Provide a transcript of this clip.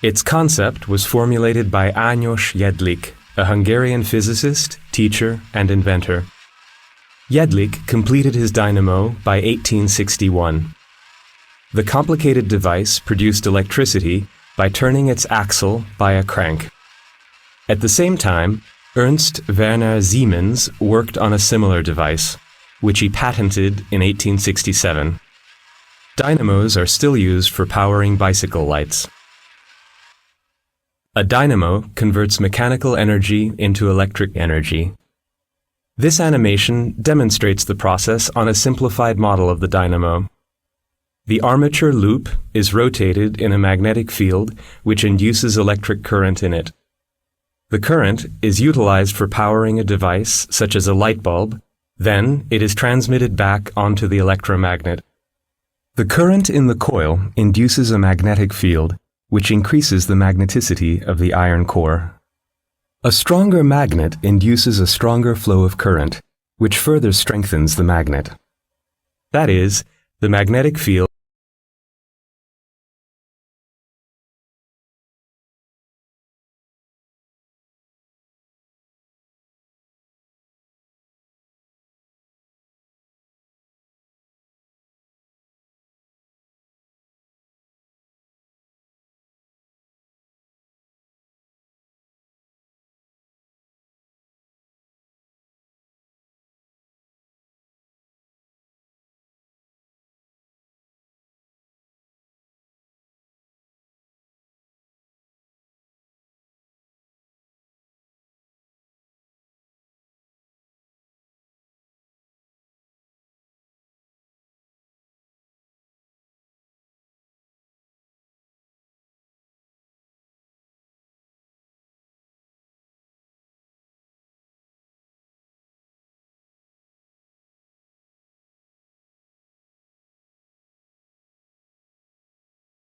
Its concept was formulated by Ányos Jedlik, a Hungarian physicist, teacher, and inventor. Jedlik completed his dynamo by 1861. The complicated device produced electricity by turning its axle by a crank. At the same time, Ernst Werner Siemens worked on a similar device, which he patented in 1867. Dynamos are still used for powering bicycle lights. A dynamo converts mechanical energy into electric energy. This animation demonstrates the process on a simplified model of the dynamo. The armature loop is rotated in a magnetic field which induces electric current in it. The current is utilized for powering a device such as a light bulb, then it is transmitted back onto the electromagnet. The current in the coil induces a magnetic field which increases the magneticity of the iron core. A stronger magnet induces a stronger flow of current, which further strengthens the magnet. That is, the magnetic field